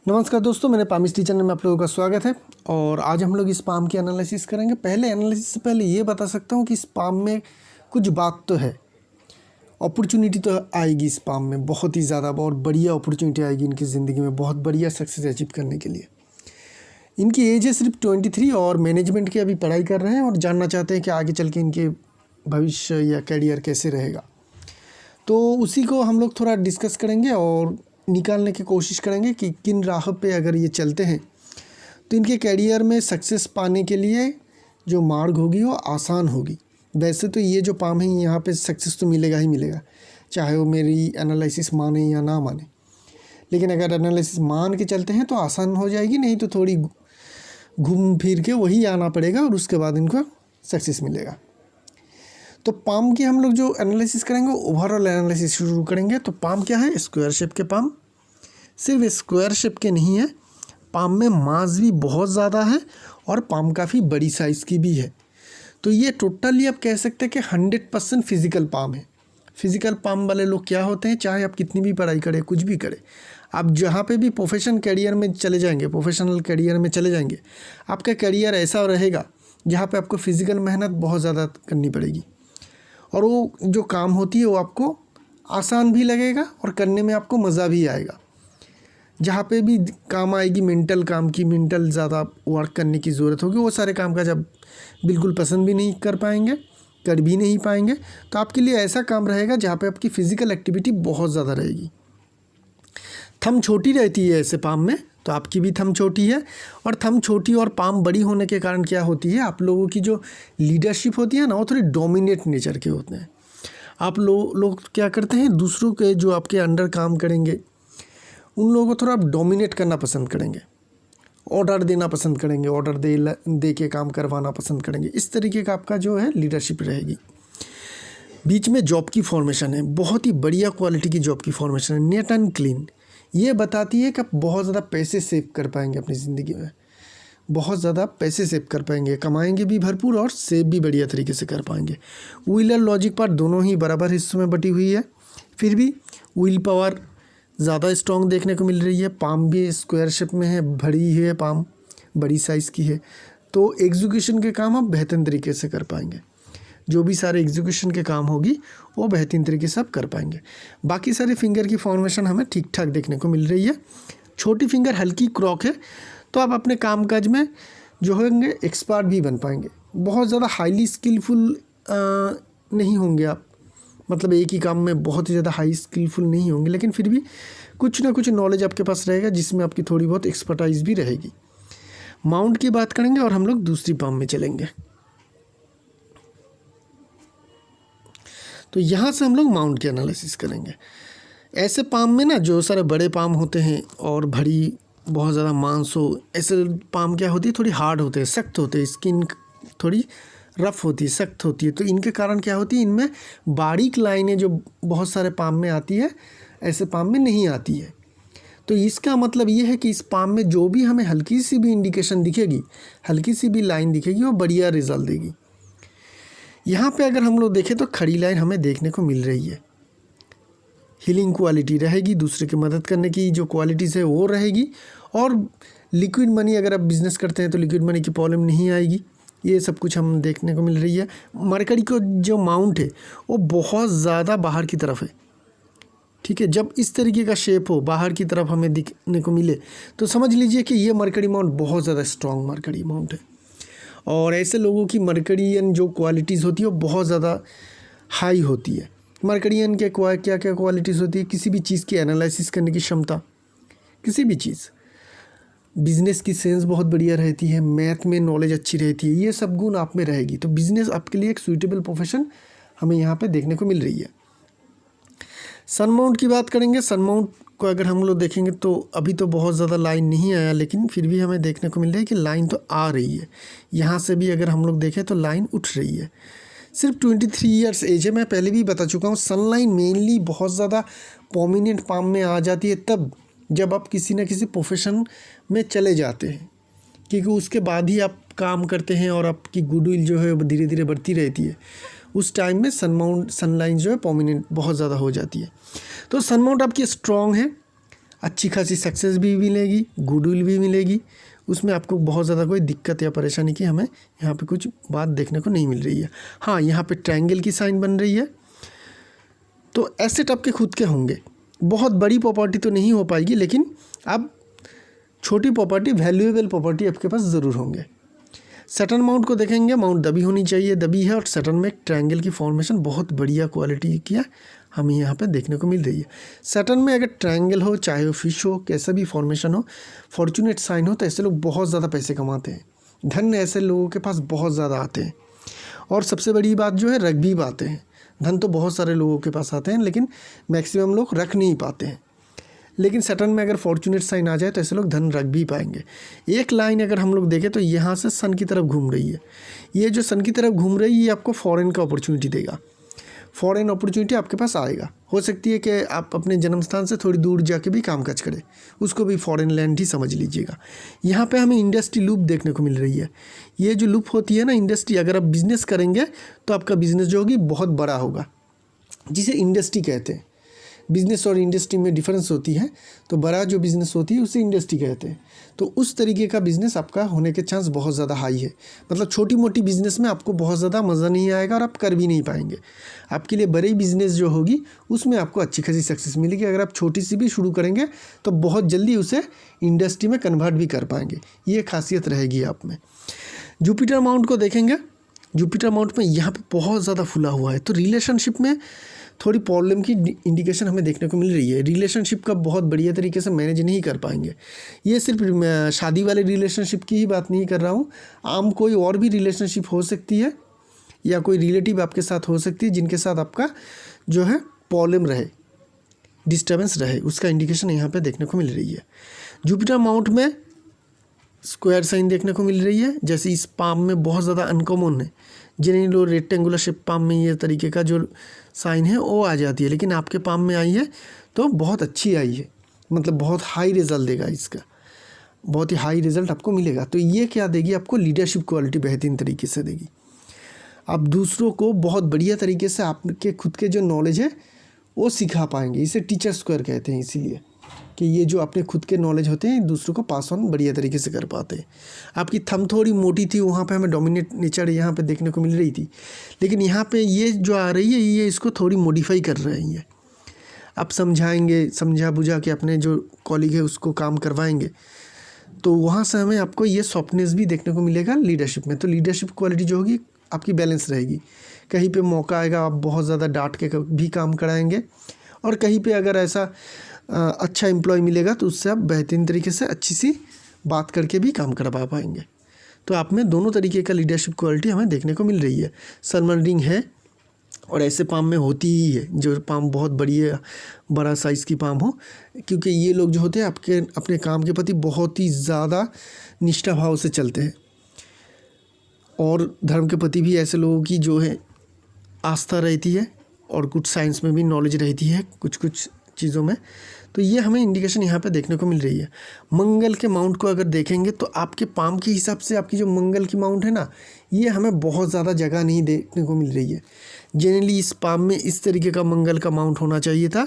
नमस्कार दोस्तों, मेरे पाम स्टडी चैनल में आप लोगों का स्वागत है। और आज हम लोग इस पाम की एनालिसिस करेंगे। पहले एनालिसिस से पहले ये बता सकता हूँ कि इस पाम में कुछ बात तो है, अपॉर्चुनिटी तो आएगी इस पाम में, बहुत ही ज़्यादा बहुत बढ़िया अपॉर्चुनिटी आएगी इनकी ज़िंदगी में, बहुत बढ़िया सक्सेस अचीव करने के लिए। इनकी एज है सिर्फ 23 और मैनेजमेंट की अभी पढ़ाई कर रहे हैं और जानना चाहते हैं कि आगे चल के इनके भविष्य या कैरियर कैसे रहेगा। तो उसी को हम लोग थोड़ा डिस्कस करेंगे और निकालने की कोशिश करेंगे कि किन राह पे अगर ये चलते हैं तो इनके कैरियर में सक्सेस पाने के लिए जो मार्ग होगी वो आसान होगी। वैसे तो ये जो पाम है यहाँ पे सक्सेस तो मिलेगा ही मिलेगा, चाहे वो मेरी एनालिसिस माने या ना माने। लेकिन अगर एनालिसिस मान के चलते हैं तो आसान हो जाएगी, नहीं तो थोड़ी घूम फिर के वही आना पड़ेगा और उसके बाद इनको सक्सेस मिलेगा। तो पाम की हम लोग जो एनालिसिस करेंगे ओवरऑल एनालिसिस शुरू करेंगे। तो पाम क्या है? स्क्वायर शेप के पाम। सिर्फ स्क्वायर शेप के नहीं है, पाम में मास भी बहुत ज़्यादा है और पाम काफ़ी बड़ी साइज़ की भी है। तो ये टोटली आप कह सकते हैं कि 100% फिज़िकल पाम है। फिज़िकल पाम वाले लोग क्या होते हैं, चाहे आप कितनी भी पढ़ाई करें, कुछ भी करें, आप जहाँ पे भी प्रोफेशनल करियर में चले जाएंगे, आपका करियर ऐसा रहेगा जहाँ पे आपको फिज़िकल मेहनत बहुत ज़्यादा करनी पड़ेगी और वो जो काम होती है वो आपको आसान भी लगेगा और करने में आपको मज़ा भी आएगा। जहाँ पे भी काम आएगी मेंटल काम की, मेंटल ज़्यादा वर्क करने की ज़रूरत होगी, वो सारे काम का जब बिल्कुल पसंद भी नहीं कर पाएंगे, कर भी नहीं पाएंगे, तो आपके लिए ऐसा काम रहेगा जहाँ पे आपकी फ़िज़िकल एक्टिविटी बहुत ज़्यादा रहेगी। थंब छोटी रहती है ऐसे पाम में, तो आपकी भी थंब छोटी है। और थंब छोटी और पाम बड़ी होने के कारण क्या होती है, आप लोगों की जो लीडरशिप होती है ना, वो थोड़ी डोमिनेट नेचर के होते हैं। आप लोग क्या करते हैं, दूसरों के जो आपके अंडर काम करेंगे उन लोगों को थोड़ा डोमिनेट करना पसंद करेंगे, ऑर्डर देना पसंद करेंगे, ऑर्डर दे के काम करवाना पसंद करेंगे। इस तरीके का आपका जो है लीडरशिप रहेगी। बीच में जॉब की फॉर्मेशन है, बहुत ही बढ़िया क्वालिटी की जॉब की फॉर्मेशन है, नीट एंड क्लीन। ये बताती है कि आप बहुत ज़्यादा पैसे सेव कर पाएंगे अपनी ज़िंदगी में, बहुत ज़्यादा पैसे सेव कर पाएंगे, कमाएंगे भी भरपूर और सेव भी बढ़िया तरीके से कर पाएंगे। विल और लॉजिक पावर दोनों ही बराबर हिस्सों में बटी हुई है, फिर भी विल पावर ज़्यादा स्ट्रॉन्ग देखने को मिल रही है। पाम भी स्क्वायर शेप में है, बड़ी है, पाम बड़ी साइज़ की है, तो एग्जीक्यूशन के काम आप बेहतरीन तरीके से कर पाएंगे। जो भी सारे एग्जीक्यूशन के काम होगी वो बेहतरीन तरीके से आप कर पाएंगे। बाकी सारे फिंगर की फॉर्मेशन हमें ठीक ठाक देखने को मिल रही है। छोटी फिंगर हल्की क्रॉक है, तो आप अपने कामकाज में जो होंगे एक्सपर्ट भी बन पाएंगे। बहुत ज़्यादा हाईली स्किलफुल नहीं होंगे आप, मतलब एक ही काम में बहुत ही ज़्यादा हाई स्किलफुल नहीं होंगे, लेकिन फिर भी कुछ ना कुछ नॉलेज आपके पास रहेगा जिसमें आपकी थोड़ी बहुत एक्सपर्टाइज भी रहेगी। माउंट की बात करेंगे और हम लोग दूसरी पाम में चलेंगे। तो यहाँ से हम लोग माउंट की एनालिसिस करेंगे। ऐसे पाम में ना जो सारे बड़े पाम होते हैं और बड़ी बहुत ज़्यादा मांस हो, ऐसे पाम क्या होती है, थोड़ी हार्ड होते हैं, सख्त होते हैं, स्किन थोड़ी रफ़ होती है, सख्त होती है। तो इनके कारण क्या होती है, इनमें बारीक लाइनें जो बहुत सारे पाम में आती है, ऐसे पाम में नहीं आती है। तो इसका मतलब ये है कि इस पाम में जो भी हमें हल्की सी भी इंडिकेशन दिखेगी, हल्की सी भी लाइन दिखेगी, वो बढ़िया रिजल्ट देगी। यहाँ पे अगर हम लोग देखें तो खड़ी लाइन हमें देखने को मिल रही है, हीलिंग क्वालिटी रहेगी, दूसरे की मदद करने की जो क्वालिटीज़ है वो रहेगी। और लिक्विड मनी, अगर आप बिज़नेस करते हैं तो लिक्विड मनी की प्रॉब्लम नहीं आएगी। ये सब कुछ हम देखने को मिल रही है। मरकरी को जो माउंट है वो बहुत ज़्यादा बाहर की तरफ है, ठीक है। जब इस तरीके का शेप हो, बाहर की तरफ हमें दिखने को मिले, तो समझ लीजिए कि ये मरकरी माउंट बहुत ज़्यादा स्ट्रॉन्ग मरकरी माउंट है। और ऐसे लोगों की मरकरियन जो क्वालिटीज़ होती है वो बहुत ज़्यादा हाई होती है। मरकरियन के क्या क्या क्वालिटीज़ होती है, किसी भी चीज़ की एनालिसिस करने की क्षमता, किसी भी चीज़, बिज़नेस की सेंस बहुत बढ़िया रहती है, मैथ में नॉलेज अच्छी रहती है, ये सब गुण आप में रहेगी। तो बिज़नेस आपके लिए एक सूटेबल प्रोफेशन हमें यहाँ पे देखने को मिल रही है। सन माउंट की बात करेंगे। सन माउंट को अगर हम लोग देखेंगे तो अभी तो बहुत ज़्यादा लाइन नहीं आया, लेकिन फिर भी हमें देखने को मिल रहा है कि लाइन तो आ रही है। यहाँ से भी अगर हम लोग देखें तो लाइन उठ रही है। सिर्फ 23 ईयर्स एज है, मैं पहले भी बता चुका हूँ। सन लाइन मेनली बहुत ज़्यादा प्रोमिनेंट पाम में आ जाती है तब जब आप किसी न किसी प्रोफेशन में चले जाते हैं, क्योंकि उसके बाद ही आप काम करते हैं और आपकी गुडविल जो है वो धीरे धीरे बढ़ती रहती है। उस टाइम में सनलाइन जो है प्रोमिनेंट बहुत ज़्यादा हो जाती है। तो सन माउंट आपकी स्ट्रॉन्ग है, अच्छी खासी सक्सेस भी मिलेगी, गुडविल भी मिलेगी, उसमें आपको बहुत ज़्यादा कोई दिक्कत या परेशानी की हमें यहाँ पे कुछ बात देखने को नहीं मिल रही है। हाँ, यहाँ पे ट्रायंगल की साइन बन रही है, तो एसेट आपके खुद के होंगे। बहुत बड़ी प्रॉपर्टी तो नहीं हो पाएगी, लेकिन अब छोटी प्रॉपर्टी, वैल्यूएबल प्रॉपर्टी आपके पास ज़रूर होंगे। सटन माउंट को देखेंगे, माउंट दबी होनी चाहिए, दबी है, और सटन में एक ट्रायंगल की फॉर्मेशन बहुत बढ़िया क्वालिटी की है हमें यहाँ पे देखने को मिल रही है। सटन में अगर ट्रायंगल हो, चाहे वो फिश हो, कैसा भी फॉर्मेशन हो, फॉर्चुनेट साइन हो, तो ऐसे लोग बहुत ज़्यादा पैसे कमाते हैं। धन ऐसे लोगों के पास बहुत ज़्यादा आते हैं। और सबसे बड़ी बात जो है, रख भी पाते हैं। धन तो बहुत सारे लोगों के पास आते हैं, लेकिन मैक्सिमम लोग रख नहीं पाते हैं। लेकिन सटन में अगर फॉर्चुनेट साइन आ जाए तो ऐसे लोग धन रख भी पाएंगे। एक लाइन अगर हम लोग देखें तो यहाँ से सन की तरफ घूम रही है। ये जो सन की तरफ घूम रही है, ये आपको फॉरेन का अपॉर्चुनिटी देगा। फॉरेन अपॉर्चुनिटी आपके पास आएगा। हो सकती है कि आप अपने जन्म स्थान से थोड़ी दूर जाके भी काम काज करें, उसको भी फॉरेन लैंड ही समझ लीजिएगा। यहाँ पे हमें इंडस्ट्री लूप देखने को मिल रही है। ये जो लूप होती है ना इंडस्ट्री, अगर आप बिज़नेस करेंगे तो आपका बिज़नेस जो होगी बहुत बड़ा होगा, जिसे इंडस्ट्री कहते हैं। बिज़नेस और इंडस्ट्री में डिफरेंस होती है, तो बड़ा जो बिज़नेस होती है उसे इंडस्ट्री कहते हैं। तो उस तरीके का बिज़नेस आपका होने के चांस बहुत ज़्यादा हाई है। मतलब छोटी मोटी बिज़नेस में आपको बहुत ज़्यादा मज़ा नहीं आएगा और आप कर भी नहीं पाएंगे। आपके लिए बड़ी बिज़नेस जो होगी उसमें आपको अच्छी खासी सक्सेस मिलेगी। अगर आप छोटी सी भी शुरू करेंगे तो बहुत जल्दी उसे इंडस्ट्री में कन्वर्ट भी कर पाएंगे, ये खासियत रहेगी आप में। जुपिटर माउंट को देखेंगे, जुपिटर माउंट में यहाँ पे बहुत ज़्यादा फुला हुआ है, तो रिलेशनशिप में थोड़ी प्रॉब्लम की इंडिकेशन हमें देखने को मिल रही है। रिलेशनशिप का बहुत बढ़िया तरीके से मैनेज नहीं कर पाएंगे। ये सिर्फ शादी वाले रिलेशनशिप की ही बात नहीं कर रहा हूँ, आम कोई और भी रिलेशनशिप हो सकती है, या कोई रिलेटिव आपके साथ हो सकती है जिनके साथ आपका जो है प्रॉब्लम रहे, डिस्टर्बेंस रहे, उसका इंडिकेशन यहाँ पर देखने को मिल रही है। जुपिटर माउंट में स्क्वायर साइन देखने को मिल रही है, जैसे इस पाम में बहुत ज़्यादा अनकॉमन है। जिन्हें लोग रेक्टेंगुलर शेप पाम में ये तरीके का जो साइन है वो आ जाती है, लेकिन आपके पाम में आई है तो बहुत अच्छी आई है, मतलब बहुत हाई रिजल्ट देगा इसका, बहुत ही हाई रिजल्ट आपको मिलेगा। तो ये क्या देगी आपको, लीडरशिप क्वालिटी बेहतरीन तरीके से देगी। आप दूसरों को बहुत बढ़िया तरीके से आपके खुद के जो नॉलेज है वो सिखा पाएंगे। इसे टीचर स्क्वायर कहते हैं, इसीलिए कि ये जो अपने खुद के नॉलेज होते हैं दूसरों को पास ऑन बढ़िया तरीके से कर पाते हैं। आपकी थंब थोड़ी मोटी थी, वहाँ पे हमें डोमिनेट नेचर यहाँ पे देखने को मिल रही थी, लेकिन यहाँ पे ये जो आ रही है ये इसको थोड़ी मॉडिफाई कर रही है। आप समझाएंगे, समझा बुझा के अपने जो कॉलीग है उसको काम करवाएंगे, तो वहाँ से हमें आपको ये सॉफ्टनेस भी देखने को मिलेगा लीडरशिप में। तो लीडरशिप क्वालिटी जो होगी आपकी बैलेंस रहेगी। कहीं पर मौका आएगा आप बहुत ज़्यादा डांट के भी काम कराएँगे, और कहीं पर अगर ऐसा अच्छा एम्प्लॉय मिलेगा तो उससे आप बेहतरीन तरीके से अच्छी सी बात करके भी काम करवा पाएंगे। तो आप में दोनों तरीके का लीडरशिप क्वालिटी हमें देखने को मिल रही है। सरमंडिंग है, और ऐसे पाम में होती ही है जो पाम बहुत बड़ा साइज़ की पाम हो, क्योंकि ये लोग जो होते हैं आपके अपने काम के प्रति बहुत ही ज़्यादा निष्ठा भाव से चलते हैं, और धर्म के प्रति भी ऐसे लोगों की जो है आस्था रहती है, और कुछ साइंस में भी नॉलेज रहती है कुछ चीज़ों में। तो ये हमें इंडिकेशन यहाँ पे देखने को मिल रही है। मंगल के माउंट को अगर देखेंगे तो आपके पाम के हिसाब से आपकी जो मंगल की माउंट है ना, ये हमें बहुत ज़्यादा जगह नहीं देखने को मिल रही है। जनरली इस पाम में इस तरीके का मंगल का माउंट होना चाहिए था,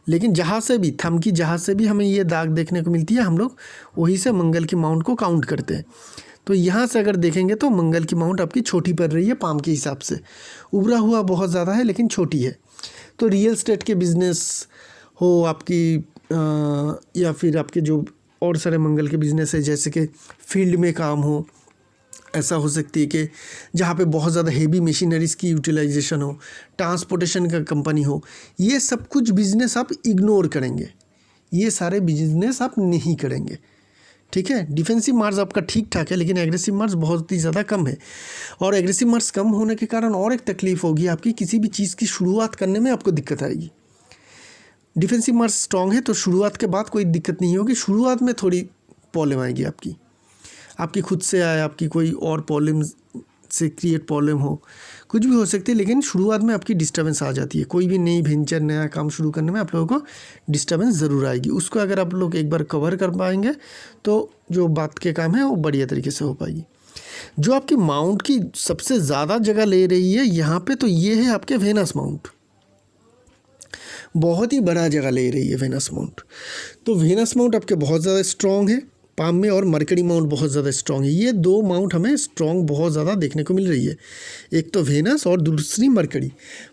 लेकिन जहाँ से भी थंब की जहाँ से भी हमें ये दाग देखने को मिलती है, हम लोग वहीं से मंगल की माउंट को काउंट करते हैं। तो यहाँ से अगर देखेंगे तो मंगल की माउंट आपकी छोटी पड़ रही है पाम के हिसाब से, उभरा हुआ बहुत ज़्यादा है लेकिन छोटी है। तो रियल स्टेट के बिजनेस हो आपकी, या फिर आपके जो और सारे मंगल के बिज़नेस है, जैसे कि फील्ड में काम हो, ऐसा हो सकती है कि जहाँ पे बहुत ज़्यादा हेवी मशीनरीज़ की यूटिलाइजेशन हो, ट्रांसपोर्टेशन का कंपनी हो, ये सब कुछ बिज़नेस आप इग्नोर करेंगे, ये सारे बिजनेस आप नहीं करेंगे। ठीक है, डिफेंसिव मार्क्स आपका ठीक ठाक है, लेकिन एग्रेसिव मार्क्स बहुत ही ज़्यादा कम है। और एग्रेसिव मार्क्स कम होने के कारण और एक तकलीफ़ होगी आपकी, किसी भी चीज़ की शुरुआत करने में आपको दिक्कत आएगी। डिफेंसिव मार्क्स स्ट्रॉन्ग है तो शुरुआत के बाद कोई दिक्कत नहीं होगी, शुरुआत में थोड़ी प्रॉब्लम आएगी आपकी खुद से आए, आपकी कोई और प्रॉब्लम से क्रिएट प्रॉब्लम हो, कुछ भी हो सकती है, लेकिन शुरुआत में आपकी डिस्टर्बेंस आ जाती है। कोई भी नई वेंचर, नया काम शुरू करने में आप लोगों को डिस्टर्बेंस ज़रूर आएगी। उसको अगर आप लोग एक बार कवर कर पाएंगे तो जो बात के काम है वो बढ़िया तरीके से हो पाएगी। जो आपकी माउंट की सबसे ज़्यादा जगह ले रही है यहाँ पे, तो ये है आपके वेनस माउंट। बहुत ही बड़ा जगह ले रही है वेनस माउंट। तो वेनस माउंट आपके बहुत ज़्यादा स्ट्रॉन्ग है पाम में, और मरकरी माउंट बहुत ज़्यादा स्ट्रॉन्ग है। ये दो माउंट हमें स्ट्रॉन्ग बहुत ज़्यादा देखने को मिल रही है, एक तो वेनस और दूसरी मरकरी।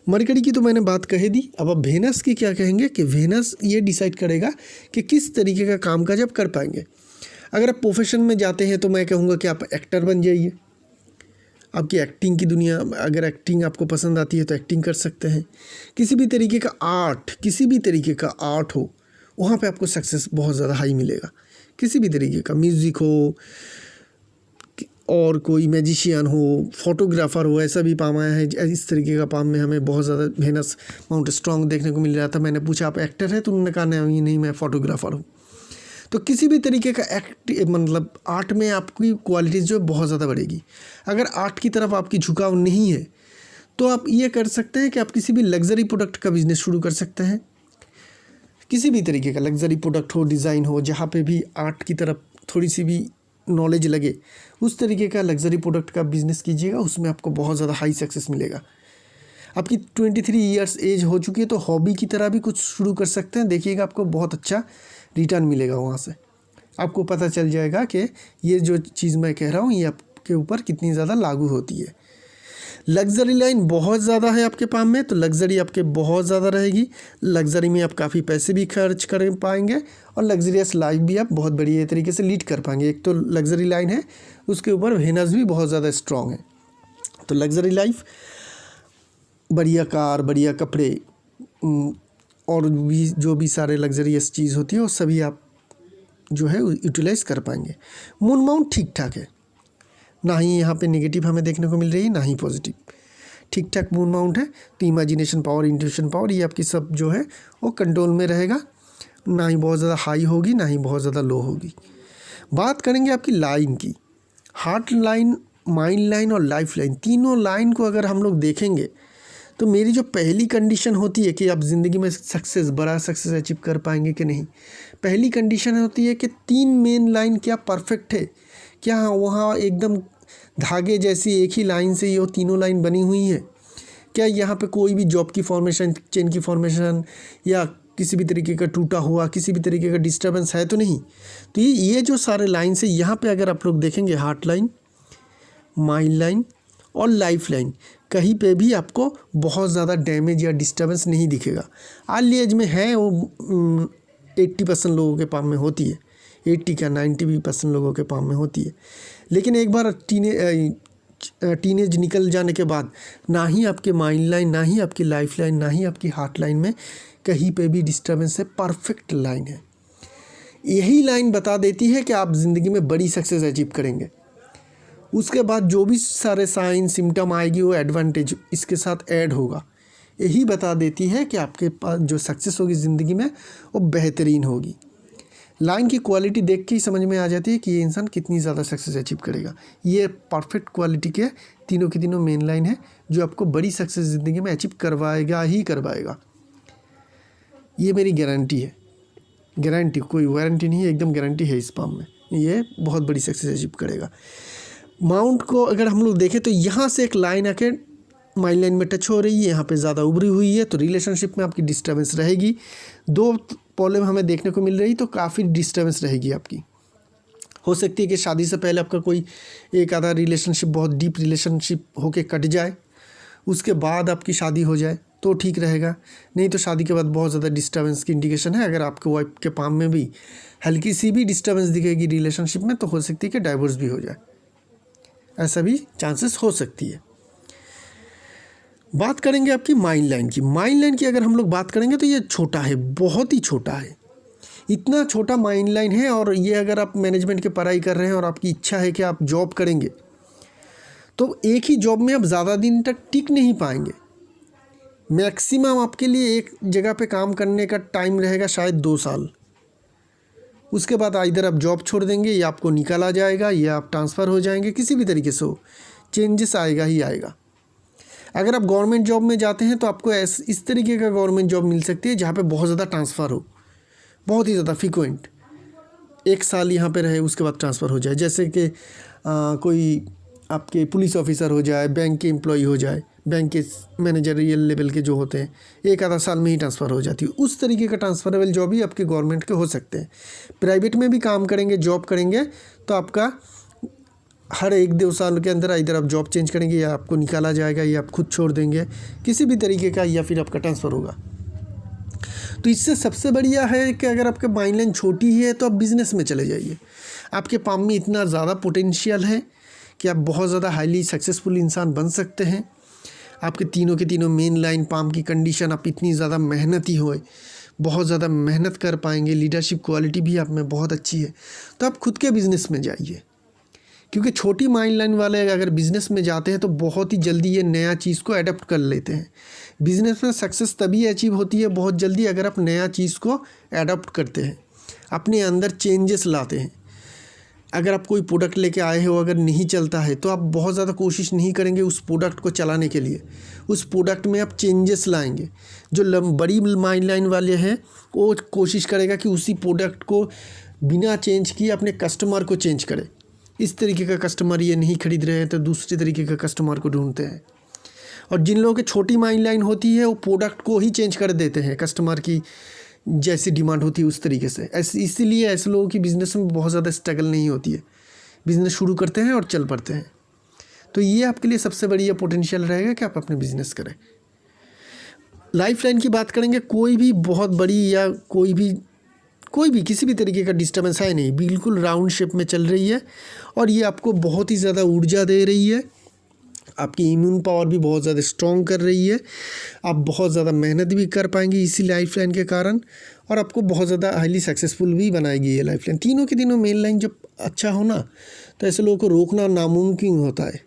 मरकरी की तो मैंने बात कह दी, अब आप वेनस की क्या कहेंगे कि वेनस ये डिसाइड करेगा कि किस तरीके का काम काज आप कर पाएंगे। अगर आप प्रोफेशन में जाते हैं तो मैं कहूँगा कि आप एक्टर बन जाइए। आपकी एक्टिंग की दुनिया, अगर एक्टिंग आपको पसंद आती है तो एक्टिंग कर सकते हैं। किसी भी तरीके का आर्ट, किसी भी तरीके का आर्ट हो, वहाँ पे आपको सक्सेस बहुत ज़्यादा हाई मिलेगा। किसी भी तरीके का म्यूज़िक हो और कोई मैजिशियन हो, फोटोग्राफर हो, ऐसा भी पाम आया है। इस तरीके का पाम में हमें बहुत ज़्यादा वेनस माउंट स्ट्रॉन्ग देखने को मिल रहा था। मैंने पूछा आप एक्टर है, तो उन्होंने कहा नहीं मैं फोटोग्राफर हूँ। तो किसी भी तरीके का मतलब आर्ट में आपकी क्वालिटीज़ जो है बहुत ज़्यादा बढ़ेगी। अगर आर्ट की तरफ आपकी झुकाव नहीं है तो आप ये कर सकते हैं कि आप किसी भी लग्जरी प्रोडक्ट का बिज़नेस शुरू कर सकते हैं। किसी भी तरीके का लग्जरी प्रोडक्ट हो, डिज़ाइन हो, जहाँ पे भी आर्ट की तरफ थोड़ी सी भी नॉलेज लगे, उस तरीके का लग्जरी प्रोडक्ट का बिज़नेस कीजिएगा। उसमें आपको बहुत ज़्यादा हाई सक्सेस मिलेगा। आपकी 23 ईयर्स एज हो चुकी है तो हॉबी की तरह भी कुछ शुरू कर सकते हैं। देखिएगा आपको बहुत अच्छा रिटर्न मिलेगा। वहाँ से आपको पता चल जाएगा कि ये जो चीज़ मैं कह रहा हूँ ये आपके ऊपर कितनी ज़्यादा लागू होती है। लग्जरी लाइन बहुत ज़्यादा है आपके पाम में, तो लग्जरी आपके बहुत ज़्यादा रहेगी। लग्जरी में आप काफ़ी पैसे भी खर्च कर पाएंगे और लग्जरियस लाइफ भी आप बहुत बढ़िया तरीके से लीड कर पाएंगे। एक तो लग्जरी लाइन है, उसके ऊपर वेनस भी बहुत ज़्यादा स्ट्रॉन्ग है। तो लग्जरी लाइफ, बढ़िया कार, बढ़िया कपड़े और भी जो भी सारे लग्जरियस चीज़ होती है वो सभी आप जो है यूटिलाइज़ कर पाएंगे। मून माउंट ठीक ठाक है, ना ही यहाँ पे नेगेटिव हमें देखने को मिल रही है ना ही पॉजिटिव। ठीक ठाक मून माउंट है। तो इमेजिनेशन पावर, इंट्यूशन पावर, ये आपकी सब जो है वो कंट्रोल में रहेगा। ना ही बहुत ज़्यादा हाई होगी ना ही बहुत ज़्यादा लो होगी। बात करेंगे आपकी लाइन की। हार्ट लाइन, माइंड लाइन और लाइफ लाइन, तीनों लाइन को अगर हम लोग देखेंगे तो मेरी जो पहली कंडीशन होती है कि आप ज़िंदगी में सक्सेस, बड़ा सक्सेस अचीव कर पाएंगे कि नहीं, पहली कंडीशन होती है कि 3 मेन लाइन क्या परफेक्ट है, क्या वहाँ एकदम धागे जैसी एक ही लाइन से ये तीनों लाइन बनी हुई है, क्या यहाँ पे कोई भी जॉब की फॉर्मेशन, चेन की फॉर्मेशन या किसी भी तरीके का टूटा हुआ, किसी भी तरीके का डिस्टर्बेंस है तो नहीं। तो ये जो सारे लाइन से यहाँ पे अगर आप लोग देखेंगे, हार्ट लाइन, माइंड लाइन और लाइफ लाइन, कहीं पे भी आपको बहुत ज़्यादा डैमेज या डिस्टर्बेंस नहीं दिखेगा। अर्ली एज में है वो 80% लोगों के पाम में होती है, 80 क्या 90% लोगों के पाम में होती है। लेकिन एक बार टीनेज निकल जाने के बाद ना ही आपके माइंड लाइन, ना ही आपकी लाइफ लाइन, ना ही आपकी हार्ट लाइन में कहीं पे भी डिस्टर्बेंस है। परफेक्ट लाइन है। यही लाइन बता देती है कि आप ज़िंदगी में बड़ी सक्सेस अचीव करेंगे। उसके बाद जो भी सारे साइन सिम्टम आएगी वो एडवांटेज इसके साथ ऐड होगा। यही बता देती है कि आपके पास जो सक्सेस होगी ज़िंदगी में वो बेहतरीन होगी। लाइन की क्वालिटी देख के ही समझ में आ जाती है कि ये इंसान कितनी ज़्यादा सक्सेस अचीव करेगा। ये परफेक्ट क्वालिटी के तीनों की तीनों मेन लाइन है जो आपको बड़ी सक्सेस ज़िंदगी में अचीव करवाएगा ही करवाएगा। ये मेरी गारंटी है। गारंटी, कोई वारंटी नहीं है, एकदम गारंटी है इस पाम में। ये बहुत बड़ी सक्सेस अचीव करेगा। माउंट को अगर हम लोग देखें तो यहाँ से एक लाइन आके माइंड लाइन में टच हो रही है, यहाँ पे ज़्यादा उभरी हुई है, तो रिलेशनशिप में आपकी डिस्टर्बेंस रहेगी। 2 प्रॉब्लम हमें देखने को मिल रही, तो काफ़ी डिस्टर्बेंस रहेगी आपकी। हो सकती है कि शादी से पहले आपका कोई एक आधा रिलेशनशिप, बहुत डीप रिलेशनशिप होके कट जाए, उसके बाद आपकी शादी हो जाए तो ठीक रहेगा। नहीं तो शादी के बाद बहुत ज़्यादा डिस्टर्बेंस की इंडिकेशन है। अगर आपके वाइफ के पाम में भी हल्की सी भी डिस्टर्बेंस दिखेगी रिलेशनशिप में, तो हो सकती है कि डाइवोर्स भी हो जाए, ऐसा भी चांसेस हो सकती है। बात करेंगे आपकी माइंड लाइन की। माइंड लाइन की अगर हम लोग बात करेंगे तो ये छोटा है, बहुत ही छोटा है। इतना छोटा माइंड लाइन है, और ये अगर आप मैनेजमेंट की पढ़ाई कर रहे हैं और आपकी इच्छा है कि आप जॉब करेंगे, तो एक ही जॉब में आप ज़्यादा दिन तक टिक नहीं पाएंगे। मैक्सिमम आपके लिए एक जगह पे काम करने का टाइम रहेगा शायद 2 साल। उसके बाद इधर आप जॉब छोड़ देंगे, या आपको निकाला जाएगा, या आप ट्रांसफ़र हो जाएंगे, किसी भी तरीके से हो, चेंजेस आएगा ही आएगा। अगर आप गवर्नमेंट जॉब में जाते हैं तो आपको इस तरीके का गवर्नमेंट जॉब मिल सकती है जहाँ पे बहुत ज़्यादा ट्रांसफ़र हो, बहुत ही ज़्यादा फ्रीक्वेंट। 1 साल यहाँ पे रहे, उसके बाद ट्रांसफ़र हो जाए। जैसे कि कोई आपके पुलिस ऑफिसर हो जाए, बैंक के एम्प्लॉई हो जाए, बैंक के मैनेजरियल लेवल के जो होते हैं, एक आधा साल में ही ट्रांसफ़र हो जाती है। उस तरीके का ट्रांसफरेबल जॉब ही आपके गवर्नमेंट के हो सकते हैं। प्राइवेट में भी काम करेंगे, जॉब करेंगे तो आपका हर 1-2 साल के अंदर इधर आप जॉब चेंज करेंगे या आपको निकाला जाएगा या आप खुद छोड़ देंगे किसी भी तरीके का, या फिर आपका ट्रांसफ़र होगा। तो इससे सबसे बढ़िया है कि अगर आपके माइंड लाइन छोटी है तो आप बिज़नेस में चले जाइए। आपके पाम में इतना ज़्यादा पोटेंशियल है कि आप बहुत ज़्यादा हाईली सक्सेसफुल इंसान बन सकते हैं। आपके तीनों के तीनों मेन लाइन पाम की कंडीशन, आप इतनी ज़्यादा मेहनती हो, बहुत ज़्यादा मेहनत कर पाएंगे, लीडरशिप क्वालिटी भी आप में बहुत अच्छी है, तो आप खुद के बिज़नेस में जाइए। क्योंकि छोटी माइंड लाइन वाले अगर बिज़नेस में जाते हैं तो बहुत ही जल्दी ये नया चीज़ को अडेप्ट कर लेते हैं। बिज़नेस में सक्सेस तभी अचीव होती है बहुत जल्दी अगर आप नया चीज़ को अडॉप्ट करते हैं, अपने अंदर चेंजेस लाते हैं। अगर आप कोई प्रोडक्ट लेके आए हो, अगर नहीं चलता है तो आप बहुत ज़्यादा कोशिश नहीं करेंगे उस प्रोडक्ट को चलाने के लिए। उस प्रोडक्ट में आप चेंजेस लाएंगे। जो बड़ी माइंड लाइन वाले हैं वो कोशिश करेगा कि उसी प्रोडक्ट को बिना चेंज किए अपने कस्टमर को चेंज करे। इस तरीके का कस्टमर ये नहीं खरीद रहे हैं तो दूसरे तरीके का कस्टमर को ढूंढते हैं। और जिन लोगों की छोटी माइंड लाइन होती है वो प्रोडक्ट को ही चेंज कर देते हैं, कस्टमर की जैसी डिमांड होती है उस तरीके से। इसीलिए ऐसे लोगों की बिज़नेस में बहुत ज़्यादा स्ट्रगल नहीं होती है, बिज़नेस शुरू करते हैं और चल पड़ते हैं। तो ये आपके लिए सबसे बढ़िया पोटेंशियल रहेगा कि आप अपने बिज़नेस करें। लाइफ लाइन की बात करेंगे, कोई भी बहुत बड़ी या कोई भी किसी भी तरीके का डिस्टर्बेंस है नहीं, बिल्कुल राउंड शेप में चल रही है और ये आपको बहुत ही ज़्यादा ऊर्जा दे रही है। आपकी इम्यून पावर भी बहुत ज़्यादा स्ट्रॉन्ग कर रही है। आप बहुत ज़्यादा मेहनत भी कर पाएंगे इसी लाइफ लाइन के कारण, और आपको बहुत ज़्यादा हाईली सक्सेसफुल भी बनाएगी ये लाइफ लाइन। तीनों के तीनों मेन लाइन जब अच्छा हो ना तो ऐसे लोगों को रोकना नामुमकिन होता है।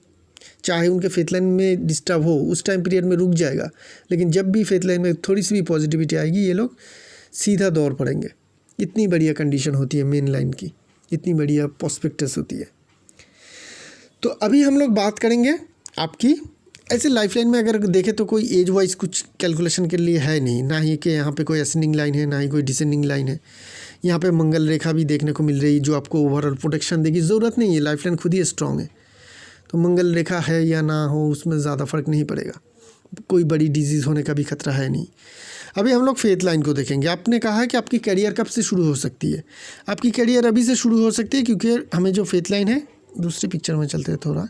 चाहे उनके फेथ लाइन में डिस्टर्ब हो, उस टाइम पीरियड में रुक जाएगा, लेकिन जब भी फेथ लाइन में थोड़ी सी भी पॉजिटिविटी आएगी ये लोग सीधा दौड़ पड़ेंगे। इतनी बढ़िया कंडीशन होती है मेन लाइन की, इतनी बढ़िया प्रॉस्पेक्टस होती है। तो अभी हम लोग बात करेंगे आपकी ऐसे लाइफ लाइन में। अगर देखें तो कोई एज वाइज कुछ कैलकुलेशन के लिए है नहीं, ना ही कि यहाँ पे कोई असेंडिंग लाइन है, ना ही कोई डिसेंडिंग लाइन है। यहाँ पे मंगल रेखा भी देखने को मिल रही है जो आपको ओवरऑल प्रोटेक्शन देगी। ज़रूरत नहीं है, लाइफ लाइन खुद ही स्ट्रॉन्ग है, तो मंगल रेखा है या ना हो उसमें ज़्यादा फ़र्क नहीं पड़ेगा। कोई बड़ी डिजीज़ होने का भी खतरा है नहीं। अभी हम लोग फेथ लाइन को देखेंगे। आपने कहा है कि आपकी करियर कब से शुरू हो सकती है। आपकी करियर अभी से शुरू हो सकती है, क्योंकि हमें जो फेथ लाइन है, दूसरी पिक्चर में चलते हैं थोड़ा,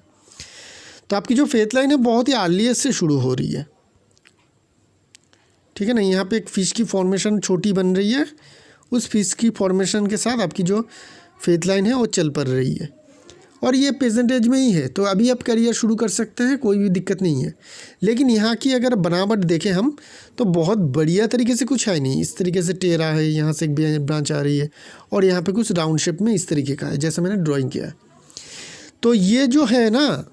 तो आपकी जो फेथ लाइन है बहुत ही अर्लीस्ट से शुरू हो रही है, ठीक है ना। यहाँ पे एक फिश की फॉर्मेशन छोटी बन रही है, उस फिश की फॉर्मेशन के साथ आपकी जो फेथ लाइन है वो चल पड़ रही है, और ये परसेंटेज में ही है। तो अभी आप करियर शुरू कर सकते हैं, कोई भी दिक्कत नहीं है। लेकिन यहाँ की अगर बनावट देखें हम तो बहुत बढ़िया तरीके से कुछ है नहीं। इस तरीके से टेढ़ा है, यहाँ से एक ब्रांच आ रही है, और यहाँ पे कुछ राउंड शेप में इस तरीके का है जैसा मैंने ड्राइंग किया है। तो ये जो है ना,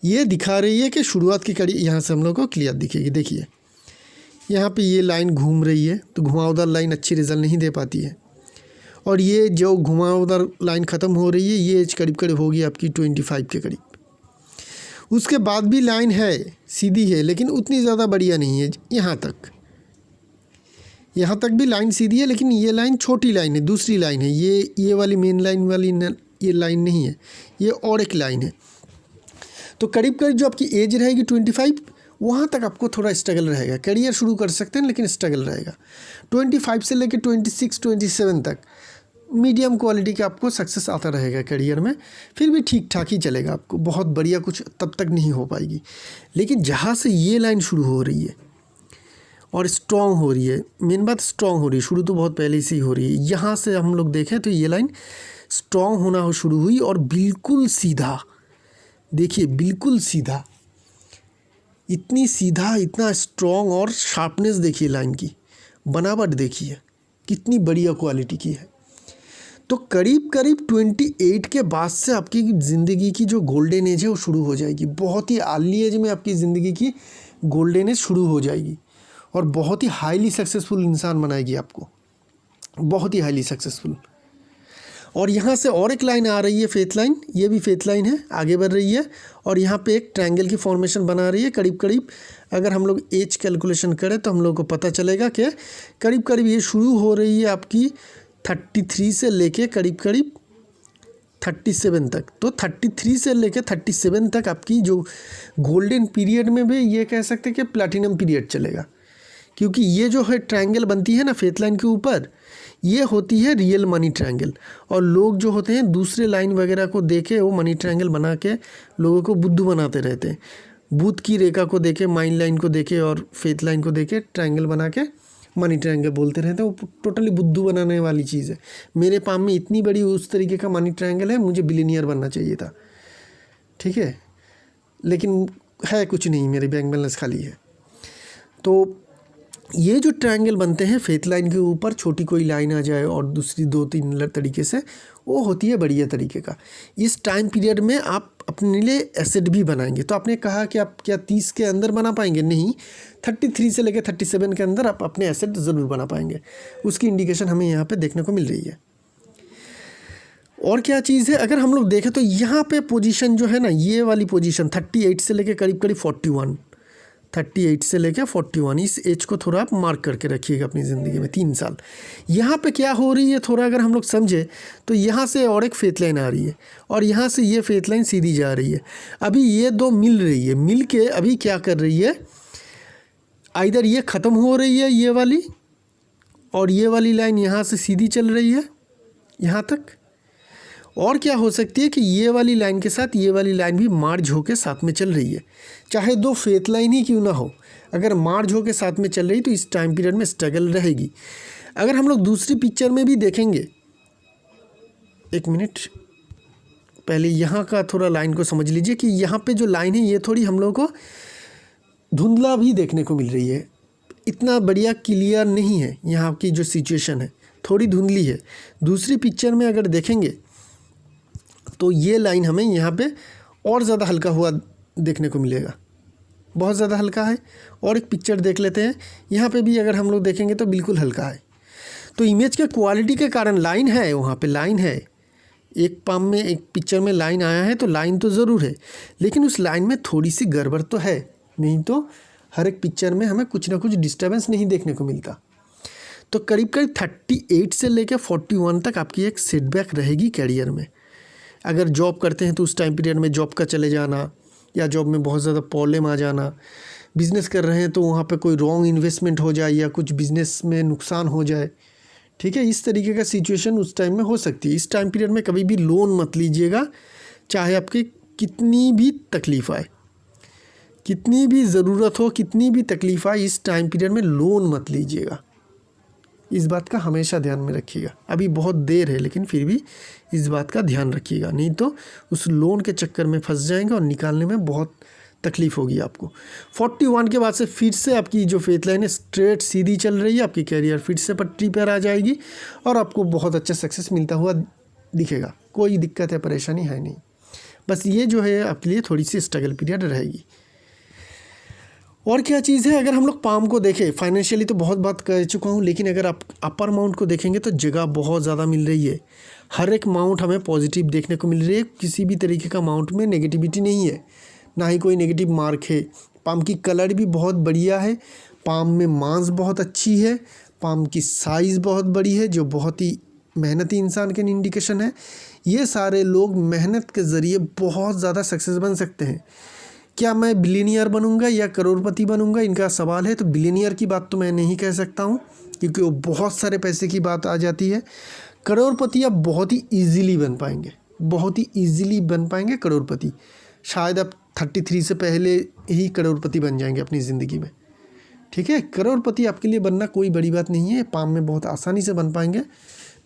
ये दिखा रही है कि शुरुआत की कड़ी यहाँ से हम लोग को क्लियर दिखेगी। देखिए यहाँ पे ये लाइन घूम रही है, तो घुमावदार लाइन अच्छी रिजल्ट नहीं दे पाती है, और ये जो घुमावदार लाइन ख़त्म हो रही है ये एज करीब करीब होगी आपकी 25 के करीब। उसके बाद भी लाइन है, सीधी है, लेकिन उतनी ज़्यादा बढ़िया नहीं है। यहाँ तक भी लाइन सीधी है, लेकिन ये लाइन छोटी लाइन है, दूसरी लाइन है। ये वाली मेन लाइन वाली ये लाइन नहीं है, ये और एक लाइन है। तो करीब करीब जो आपकी एज रहेगी 25, वहाँ तक आपको थोड़ा स्ट्रगल रहेगा। करियर शुरू कर सकते हैं लेकिन स्ट्रगल रहेगा। 25 से लेकर 26-27 तक मीडियम क्वालिटी का आपको सक्सेस आता रहेगा करियर में, फिर भी ठीक ठाक ही चलेगा। आपको बहुत बढ़िया कुछ तब तक नहीं हो पाएगी। लेकिन जहाँ से ये लाइन शुरू हो रही है और स्ट्रॉन्ग हो रही है, मेन बात स्ट्रॉन्ग हो रही है, शुरू तो बहुत पहले से ही हो रही है। यहाँ से हम लोग देखें तो ये लाइन स्ट्रॉन्ग होना शुरू हुई और बिल्कुल सीधा, देखिए बिल्कुल सीधा, इतनी सीधा, इतना स्ट्रॉन्ग, और शार्पनेस देखिए लाइन की, बनावट देखिए कितनी बढ़िया क्वालिटी की है। तो करीब करीब 28 के बाद से आपकी ज़िंदगी की जो गोल्डन एज है वो शुरू हो जाएगी। बहुत ही अर्ली एज में आपकी ज़िंदगी की गोल्डन एज शुरू हो जाएगी और बहुत ही हाईली सक्सेसफुल इंसान बनाएगी आपको, बहुत ही हाईली सक्सेसफुल। और यहाँ से और एक लाइन आ रही है फेथ लाइन, ये भी फेथ लाइन है, आगे बढ़ रही है, और यहाँ पे एक ट्रायंगल की फॉर्मेशन बना रही है। करीब करीब अगर हम लोग एज कैलकुलेशन करें तो हम लोग को पता चलेगा कि करीब करीब ये शुरू हो रही है आपकी 33 से लेके करीब करीब 37 तक, तो 33 से लेकर 37 तक आपकी जो गोल्डन पीरियड में भी ये कह सकते हैं कि प्लैटिनम पीरियड चलेगा, क्योंकि ये जो है ट्रायंगल बनती है ना फेथ लाइन के ऊपर, ये होती है रियल मनी ट्रायंगल। और लोग जो होते हैं दूसरे लाइन वगैरह को देखे वो मनी ट्रायंगल बना के लोगों को बुद्धू बनाते रहते हैं। बुध की रेखा को देखे, माइंड लाइन को देखे और फेथ लाइन को देखे ट्रायंगल बना के मनी ट्रायंगल बोलते रहते हैं। वो टोटली बुद्धू बनाने वाली चीज़ है। मेरे पाम में इतनी बड़ी उस तरीके का मनी ट्रायंगल है, मुझे बिलियनियर बनना चाहिए था, ठीक है, लेकिन है कुछ नहीं, मेरे बैंक बैलेंस खाली है। तो ये जो ट्रायंगल बनते हैं फेथ लाइन के ऊपर, छोटी कोई लाइन आ जाए और दूसरी 2-3 तरीके से, वो होती है बढ़िया तरीके का। इस टाइम पीरियड में आप अपने लिए एसेट भी बनाएंगे। तो आपने कहा कि आप क्या 30 के अंदर बना पाएंगे? नहीं, 33 से लेकर 37 के अंदर आप अपने एसेट ज़रूर बना पाएंगे। उसकी इंडिकेशन हमें यहाँ पे देखने को मिल रही है। और क्या चीज़ है, अगर हम लोग देखें तो यहाँ पे पोजीशन जो है ना, ये वाली पोजीशन 38 से लेकर करीब करीब 38 से लेकर 41, इस एज को थोड़ा आप मार्क करके रखिएगा अपनी ज़िंदगी में, 3 साल। यहाँ पे क्या हो रही है थोड़ा अगर हम लोग समझे तो यहाँ से और एक फेथ लाइन आ रही है और यहाँ से ये फेथ लाइन सीधी जा रही है। अभी ये दो मिल रही है, मिल के अभी क्या कर रही है, आइदर ये ख़त्म हो रही है ये वाली, और ये वाली लाइन यहाँ से सीधी चल रही है यहाँ तक, और क्या हो सकती है कि ये वाली लाइन के साथ ये वाली लाइन भी मार्ज होके साथ में चल रही है। चाहे दो फेथ लाइन ही क्यों ना हो, अगर मार्ज होके साथ में चल रही तो इस टाइम पीरियड में स्ट्रगल रहेगी। अगर हम लोग दूसरी पिक्चर में भी देखेंगे, एक मिनट पहले यहाँ का थोड़ा लाइन को समझ लीजिए कि यहाँ पे जो लाइन है ये थोड़ी हम लोग को धुंधला भी देखने को मिल रही है, इतना बढ़िया क्लियर नहीं है। यहाँ की जो सिचुएशन है थोड़ी धुंधली है। दूसरी पिक्चर में अगर देखेंगे तो ये लाइन हमें यहाँ पे और ज़्यादा हल्का हुआ देखने को मिलेगा, बहुत ज़्यादा हल्का है। और एक पिक्चर देख लेते हैं, यहाँ पे भी अगर हम लोग देखेंगे तो बिल्कुल हल्का है। तो इमेज के क्वालिटी के कारण लाइन है, वहाँ पे लाइन है, एक पाम में एक पिक्चर में लाइन आया है तो लाइन तो ज़रूर है, लेकिन उस लाइन में थोड़ी सी गड़बड़ तो है, नहीं तो हर एक पिक्चर में हमें कुछ ना कुछ डिस्टर्बेंस नहीं देखने को मिलता। तो करीब करीब 38 से लेकर 41 तक आपकी एक सेटबैक रहेगी कैरियर में। अगर जॉब करते हैं तो उस टाइम पीरियड में जॉब का चले जाना या जॉब में बहुत ज़्यादा प्रॉब्लम आ जाना, बिज़नेस कर रहे हैं तो वहाँ पे कोई रॉन्ग इन्वेस्टमेंट हो जाए या कुछ बिज़नेस में नुकसान हो जाए, ठीक है, इस तरीके का सिचुएशन उस टाइम में हो सकती है। इस टाइम पीरियड में कभी भी लोन मत लीजिएगा, चाहे आपकी कितनी भी तकलीफ़ आए, कितनी भी ज़रूरत हो, कितनी भी तकलीफ़ आए, इस टाइम पीरियड में लोन मत लीजिएगा। इस बात का हमेशा ध्यान में रखिएगा। अभी बहुत देर है लेकिन फिर भी इस बात का ध्यान रखिएगा, नहीं तो उस लोन के चक्कर में फंस जाएंगे और निकालने में बहुत तकलीफ़ होगी आपको। 41 के बाद से फिर से आपकी जो फेथ लाइन है स्ट्रेट सीधी चल रही है, आपकी कैरियर फिर से पटरी पर आ जाएगी और आपको बहुत अच्छा सक्सेस मिलता हुआ दिखेगा। कोई दिक्कत है परेशानी है नहीं, बस ये जो है आपके लिए थोड़ी सी स्ट्रगल पीरियड रहेगी। और क्या चीज़ है, अगर हम लोग पाम को देखें, फाइनेंशियली तो बहुत बात कर चुका हूँ, लेकिन अगर आप अपर माउंट को देखेंगे तो जगह बहुत ज़्यादा मिल रही है। हर एक माउंट हमें पॉजिटिव देखने को मिल रही है, किसी भी तरीके का माउंट में नेगेटिविटी नहीं है, ना ही कोई नेगेटिव मार्क है। पाम की कलर भी बहुत बढ़िया है, पाम में मांस बहुत अच्छी है, पाम की साइज़ बहुत बड़ी है, जो बहुत ही मेहनती इंसान के इंडिकेशन है। ये सारे लोग मेहनत के ज़रिए बहुत ज़्यादा सक्सेस बन सकते हैं। क्या मैं बिलियनियर बनूंगा या करोड़पति बनूंगा, इनका सवाल है। तो बिलियनियर की बात तो मैं नहीं कह सकता हूं, क्योंकि वो बहुत सारे पैसे की बात आ जाती है। करोड़पति आप बहुत ही इजीली बन पाएंगे, बहुत ही इजीली बन पाएंगे करोड़पति। शायद आप 33 से पहले ही करोड़पति बन जाएंगे अपनी ज़िंदगी में, ठीक है। करोड़पति आपके लिए बनना कोई बड़ी बात नहीं है, पाम में बहुत आसानी से बन पाएंगे।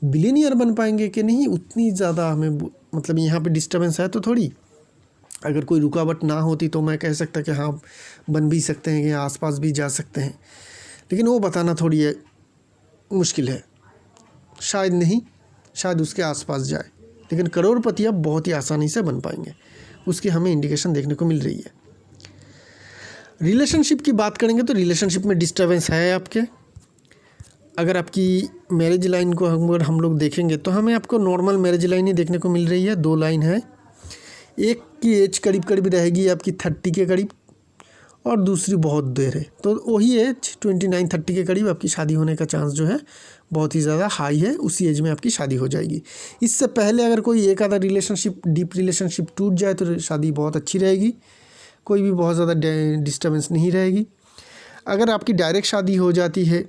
बिलियनियर बन पाएंगे कि नहीं, उतनी ज़्यादा हमें मतलब यहाँ पे डिस्टर्बेंस है तो थोड़ी, अगर कोई रुकावट ना होती तो मैं कह सकता कि हाँ बन भी सकते हैं, या आसपास भी जा सकते हैं, लेकिन वो बताना थोड़ी है मुश्किल है। शायद नहीं, शायद उसके आसपास जाए, लेकिन करोड़पति आप बहुत ही आसानी से बन पाएंगे, उसकी हमें इंडिकेशन देखने को मिल रही है। रिलेशनशिप की बात करेंगे तो रिलेशनशिप में डिस्टर्बेंस है आपके। अगर आपकी मैरिज लाइन को अगर हम लोग देखेंगे तो हमें आपको नॉर्मल मैरिज लाइन ही देखने को मिल रही है। 2 लाइन है, एक की एज करीब करीब रहेगी आपकी 30 के करीब और दूसरी बहुत देर है, तो वही एज 29-30 के करीब आपकी शादी होने का चांस जो है बहुत ही ज़्यादा हाई है, उसी एज में आपकी शादी हो जाएगी। इससे पहले अगर कोई एक आधा रिलेशनशिप, डीप रिलेशनशिप टूट जाए तो शादी बहुत अच्छी रहेगी, कोई भी बहुत ज़्यादा डिस्टर्बेंस नहीं रहेगी। अगर आपकी डायरेक्ट शादी हो जाती है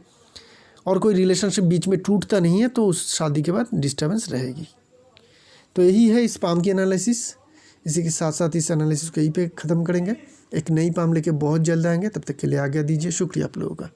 और कोई रिलेशनशिप बीच में टूटता नहीं है तो उस शादी के बाद डिस्टर्बेंस रहेगी। तो यही है इस पाम की एनालिसिस। इसी के साथ साथ इस एनालिसिस को यहीं पे ख़त्म करेंगे। एक नई पाम लेके बहुत जल्द आएंगे, तब तक के लिए आज्ञा दीजिए। शुक्रिया आप लोगों का।